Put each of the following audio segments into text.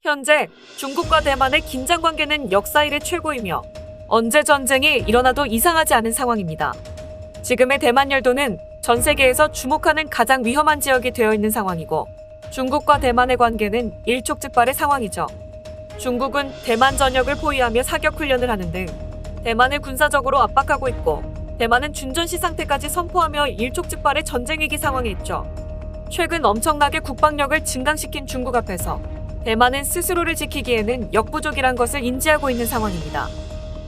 현재 중국과 대만의 긴장 관계는 역사 이래 최고이며 언제 전쟁이 일어나도 이상하지 않은 상황입니다. 지금의 대만 열도는 전 세계에서 주목하는 가장 위험한 지역이 되어 있는 상황이고 중국과 대만의 관계는 일촉즉발의 상황이죠. 중국은 대만 전역을 포위하며 사격 훈련을 하는 등 대만을 군사적으로 압박하고 있고 대만은 준전시 상태까지 선포하며 일촉즉발의 전쟁 위기 상황에 있죠. 최근 엄청나게 국방력을 증강시킨 중국 앞에서 대만은 스스로를 지키기에는 역부족이란 것을 인지하고 있는 상황입니다.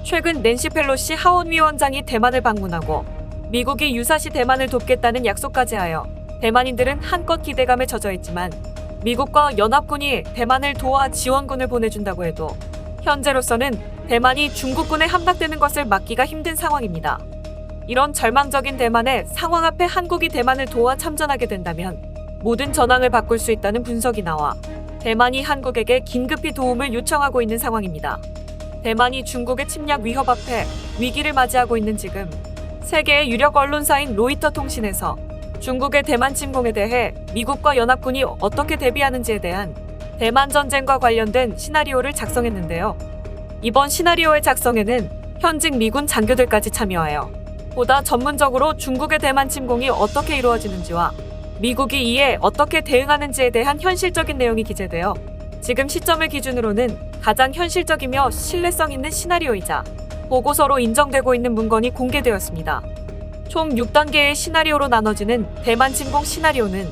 최근 낸시 펠로시 하원위원장이 대만을 방문하고 미국이 유사시 대만을 돕겠다는 약속까지 하여 대만인들은 한껏 기대감에 젖어 있지만 미국과 연합군이 대만을 도와 지원군을 보내준다고 해도 현재로서는 대만이 중국군에 함락되는 것을 막기가 힘든 상황입니다. 이런 절망적인 대만의 상황 앞에 한국이 대만을 도와 참전하게 된다면 모든 전황을 바꿀 수 있다는 분석이 나와 대만이 한국에게 긴급히 도움을 요청하고 있는 상황입니다. 대만이 중국의 침략 위협 앞에 위기를 맞이하고 있는 지금 세계의 유력 언론사인 로이터 통신에서 중국의 대만 침공에 대해 미국과 연합군이 어떻게 대비하는지에 대한 대만 전쟁과 관련된 시나리오를 작성했는데요. 이번 시나리오의 작성에는 현직 미군 장교들까지 참여하여 보다 전문적으로 중국의 대만 침공이 어떻게 이루어지는지와 미국이 이에 어떻게 대응하는지에 대한 현실적인 내용이 기재되어 지금 시점을 기준으로는 가장 현실적이며 신뢰성 있는 시나리오이자 보고서로 인정되고 있는 문건이 공개되었습니다. 총 6단계의 시나리오로 나눠지는 대만 침공 시나리오는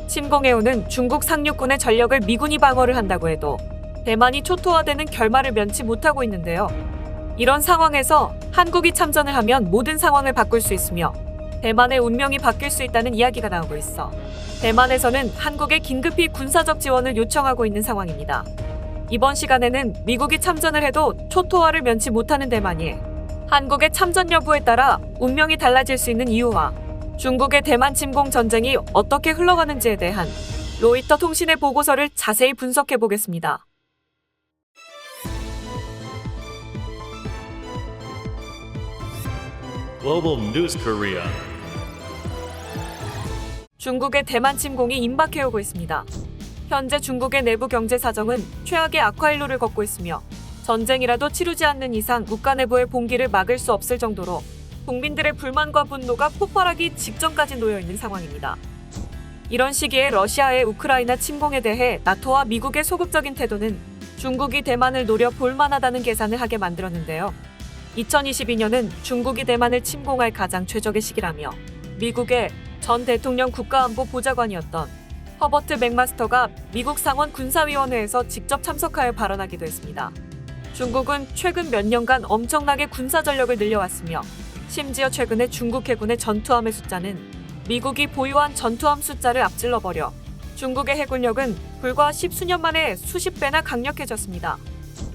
침공해오는 중국 상륙군의 전력을 미군이 방어를 한다고 해도 대만이 초토화되는 결말을 면치 못하고 있는데요. 이런 상황에서 한국이 참전을 하면 모든 상황을 바꿀 수 있으며 대만의 운명이 바뀔 수 있다는 이야기가 나오고 있어 대만에서는 한국에 긴급히 군사적 지원을 요청하고 있는 상황입니다. 이번 시간에는 미국이 참전을 해도 초토화를 면치 못하는 대만이 한국의 참전 여부에 따라 운명이 달라질 수 있는 이유와 중국의 대만 침공 전쟁이 어떻게 흘러가는지에 대한 로이터 통신의 보고서를 자세히 분석해 보겠습니다. Global News Korea. 중국의 대만 침공이 임박해오고 있습니다. 현재 중국의 내부 경제 사정은 최악의 악화일로를 걷고 있으며 전쟁이라도 치르지 않는 이상 국가 내부의 봉기를 막을 수 없을 정도로 국민들의 불만과 분노가 폭발하기 직전까지 놓여 있는 상황입니다. 이런 시기에 러시아의 우크라이나 침공에 대해 나토와 미국의 소극적인 태도는 중국이 대만을 노려 볼만하다는 계산을 하게 만들었는데요. 2022년은 중국이 대만을 침공할 가장 최적의 시기라며 미국의 전 대통령 국가안보 보좌관이었던 허버트 맥마스터가 미국 상원 군사위원회에서 직접 참석하여 발언하기도 했습니다. 중국은 최근 몇 년간 엄청나게 군사 전력을 늘려왔으며 심지어 최근에 중국 해군의 전투함의 숫자는 미국이 보유한 전투함 숫자를 앞질러버려 중국의 해군력은 불과 십수년 만에 수십 배나 강력해졌습니다.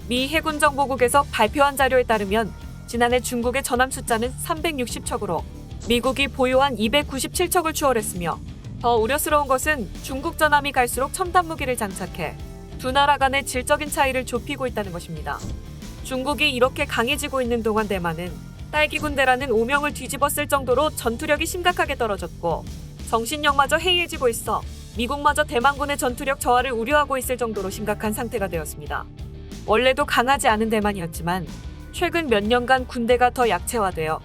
미 해군정보국에서 발표한 자료에 따르면 지난해 중국의 전함 숫자는 360척으로 미국이 보유한 297척을 추월했으며 더 우려스러운 것은 중국 전함이 갈수록 첨단 무기를 장착해 두 나라 간의 질적인 차이를 좁히고 있다는 것입니다. 중국이 이렇게 강해지고 있는 동안 대만은 딸기 군대라는 오명을 뒤집었을 정도로 전투력이 심각하게 떨어졌고 정신력마저 해이해지고 있어 미국마저 대만군의 전투력 저하를 우려하고 있을 정도로 심각한 상태가 되었습니다. 원래도 강하지 않은 대만이었지만 최근 몇 년간 군대가 더 약체화되어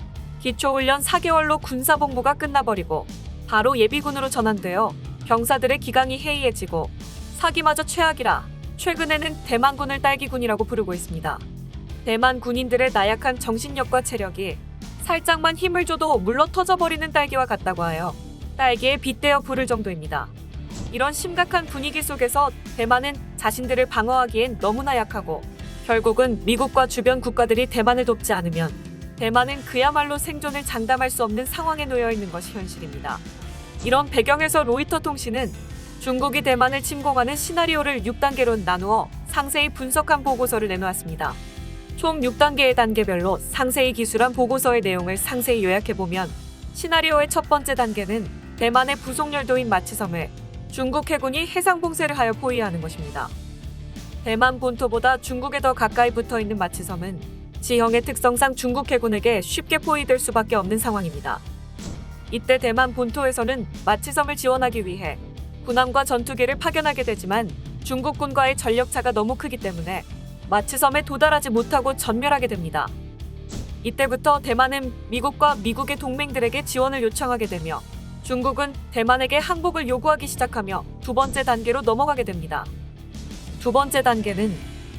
기초훈련 4개월로 군사복무가 끝나버리고 바로 예비군으로 전환되어 병사들의 기강이 해이해지고 사기마저 최악이라 최근에는 대만군을 딸기군이라고 부르고 있습니다. 대만 군인들의 나약한 정신력과 체력이 살짝만 힘을 줘도 물러 터져버리는 딸기와 같다고 하여 딸기에 빗대어 부를 정도입니다. 이런 심각한 분위기 속에서 대만은 자신들을 방어하기엔 너무나 약하고 결국은 미국과 주변 국가들이 대만을 돕지 않으면 대만은 그야말로 생존을 장담할 수 없는 상황에 놓여 있는 것이 현실입니다. 이런 배경에서 로이터 통신은 중국이 대만을 침공하는 시나리오를 6단계로 나누어 상세히 분석한 보고서를 내놓았습니다. 총 6단계의 단계별로 상세히 기술한 보고서의 내용을 상세히 요약해보면 시나리오의 첫 번째 단계는 대만의 부속열도인 마치섬을 중국 해군이 해상 봉쇄를 하여 포위하는 것입니다. 대만 본토보다 중국에 더 가까이 붙어있는 마치섬은 지형의 특성상 중국 해군에게 쉽게 포위될 수밖에 없는 상황입니다. 이때 대만 본토에서는 마치섬을 지원하기 위해 군함과 전투기를 파견하게 되지만 중국군과의 전력차가 너무 크기 때문에 마츠섬에 도달하지 못하고 전멸하게 됩니다. 이때부터 대만은 미국과 미국의 동맹들에게 지원을 요청하게 되며 중국은 대만에게 항복을 요구하기 시작하며 두 번째 단계로 넘어가게 됩니다. 두 번째 단계는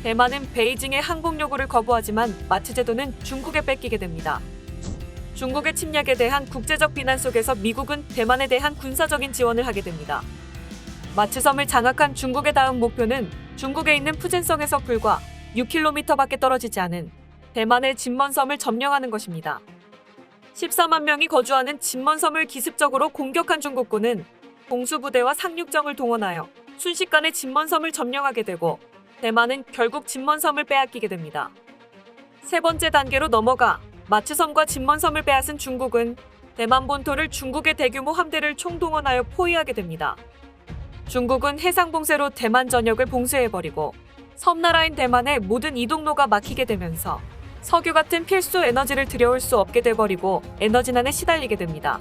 대만은 베이징의 항복 요구를 거부하지만 마츠 제도는 중국에 뺏기게 됩니다. 중국의 침략에 대한 국제적 비난 속에서 미국은 대만에 대한 군사적인 지원을 하게 됩니다. 마츠섬을 장악한 중국의 다음 목표는 중국에 있는 푸젠성에서 불과 6km밖에 떨어지지 않은 대만의 진먼섬을 점령하는 것입니다. 14만 명이 거주하는 진먼섬을 기습적으로 공격한 중국군은 공수부대와 상륙정을 동원하여 순식간에 진먼섬을 점령하게 되고 대만은 결국 진먼섬을 빼앗기게 됩니다. 세 번째 단계로 넘어가 마츠섬과 진먼섬을 빼앗은 중국은 대만 본토를 중국의 대규모 함대를 총동원하여 포위하게 됩니다. 중국은 해상봉쇄로 대만 전역을 봉쇄해버리고 섬나라인 대만의 모든 이동로가 막히게 되면서 석유 같은 필수 에너지를 들여올 수 없게 돼버리고 에너지난에 시달리게 됩니다.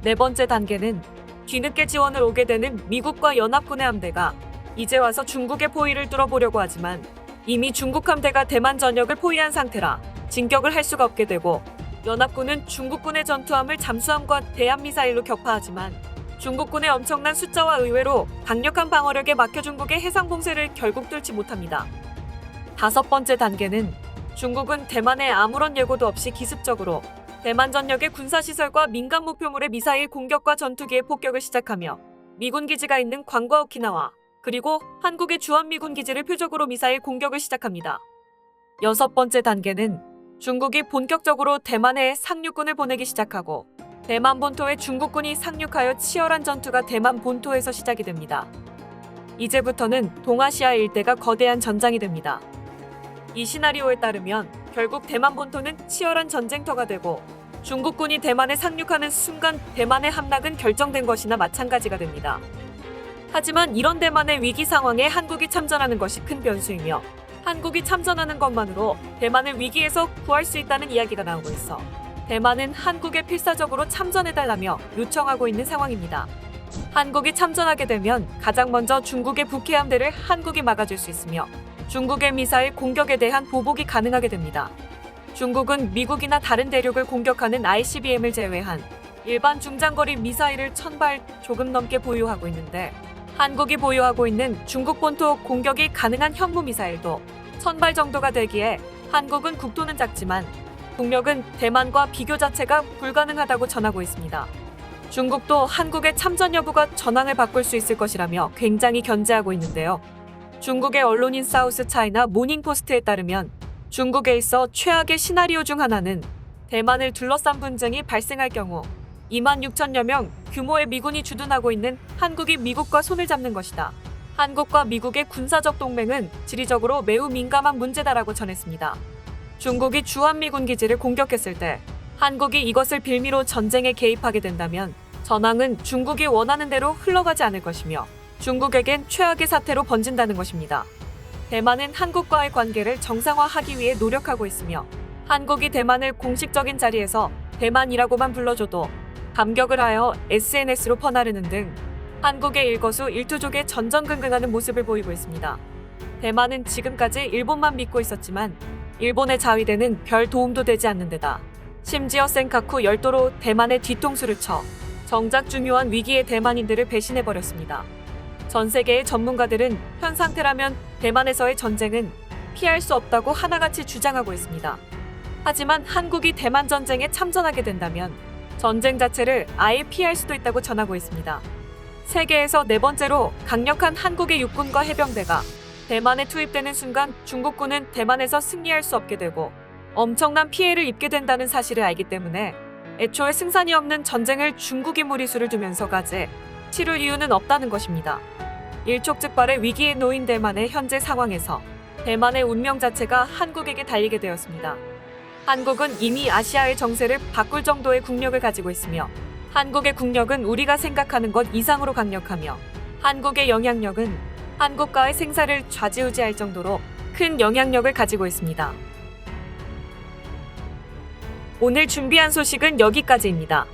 네 번째 단계는 뒤늦게 지원을 오게 되는 미국과 연합군의 함대가 이제 와서 중국의 포위를 뚫어보려고 하지만 이미 중국 함대가 대만 전역을 포위한 상태라 진격을 할 수가 없게 되고 연합군은 중국군의 전투함을 잠수함과 대함미사일로 격파하지만 중국군의 엄청난 숫자와 의외로 강력한 방어력에 막혀 중국의 해상봉쇄를 결국 뚫지 못합니다. 다섯 번째 단계는 중국은 대만에 아무런 예고도 없이 기습적으로 대만 전역의 군사시설과 민간 목표물의 미사일 공격과 전투기의 폭격을 시작하며 미군 기지가 있는 괌과 오키나와 그리고 한국의 주한미군 기지를 표적으로 미사일 공격을 시작합니다. 여섯 번째 단계는 중국이 본격적으로 대만에 상륙군을 보내기 시작하고 대만 본토에 중국군이 상륙하여 치열한 전투가 대만 본토에서 시작이 됩니다. 이제부터는 동아시아 일대가 거대한 전장이 됩니다. 이 시나리오에 따르면 결국 대만 본토는 치열한 전쟁터가 되고 중국군이 대만에 상륙하는 순간 대만의 함락은 결정된 것이나 마찬가지가 됩니다. 하지만 이런 대만의 위기 상황에 한국이 참전하는 것이 큰 변수이며 한국이 참전하는 것만으로 대만을 위기에서 구할 수 있다는 이야기가 나오고 있어 대만은 한국에 필사적으로 참전해달라며 요청하고 있는 상황입니다. 한국이 참전하게 되면 가장 먼저 중국의 북해함대를 한국이 막아줄 수 있으며 중국의 미사일 공격에 대한 보복이 가능하게 됩니다. 중국은 미국이나 다른 대륙을 공격하는 ICBM을 제외한 일반 중장거리 미사일을 1000발 조금 넘게 보유하고 있는데 한국이 보유하고 있는 중국 본토 공격이 가능한 현무 미사일도 1000발 정도가 되기에 한국은 국토는 작지만 국력은 대만과 비교 자체가 불가능하다고 전하고 있습니다. 중국도 한국의 참전 여부가 전황을 바꿀 수 있을 것이라며 굉장히 견제하고 있는데요. 중국의 언론인 사우스 차이나 모닝포스트에 따르면 중국에 있어 최악의 시나리오 중 하나는 대만을 둘러싼 분쟁이 발생할 경우 26,000여 명 규모의 미군이 주둔하고 있는 한국이 미국과 손을 잡는 것이다. 한국과 미국의 군사적 동맹은 지리적으로 매우 민감한 문제다라고 전했습니다. 중국이 주한미군 기지를 공격했을 때 한국이 이것을 빌미로 전쟁에 개입하게 된다면 전황은 중국이 원하는 대로 흘러가지 않을 것이며 중국에겐 최악의 사태로 번진다는 것입니다. 대만은 한국과의 관계를 정상화하기 위해 노력하고 있으며 한국이 대만을 공식적인 자리에서 대만이라고만 불러줘도 감격을 하여 SNS로 퍼나르는 등 한국의 일거수일투족에 전전긍긍하는 모습을 보이고 있습니다. 대만은 지금까지 일본만 믿고 있었지만 일본의 자위대는 별 도움도 되지 않는 데다 심지어 센카쿠 열도로 대만의 뒤통수를 쳐 정작 중요한 위기에 대만인들을 배신해버렸습니다. 전 세계의 전문가들은 현 상태라면 대만에서의 전쟁은 피할 수 없다고 하나같이 주장하고 있습니다. 하지만 한국이 대만 전쟁에 참전하게 된다면 전쟁 자체를 아예 피할 수도 있다고 전하고 있습니다. 세계에서 네 번째로 강력한 한국의 육군과 해병대가 대만에 투입되는 순간 중국군은 대만에서 승리할 수 없게 되고 엄청난 피해를 입게 된다는 사실을 알기 때문에 애초에 승산이 없는 전쟁을 중국이 무리수를 두면서까지 치룰 이유는 없다는 것입니다. 일촉즉발의 위기에 놓인 대만의 현재 상황에서 대만의 운명 자체가 한국에게 달리게 되었습니다. 한국은 이미 아시아의 정세를 바꿀 정도의 국력을 가지고 있으며 한국의 국력은 우리가 생각하는 것 이상으로 강력하며 한국의 영향력은 한국과의 생사를 좌지우지할 정도로 큰 영향력을 가지고 있습니다. 오늘 준비한 소식은 여기까지입니다.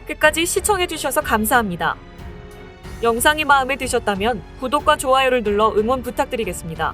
끝까지 시청해주셔서 감사합니다. 영상이 마음에 드셨다면 구독과 좋아요를 눌러 응원 부탁드리겠습니다.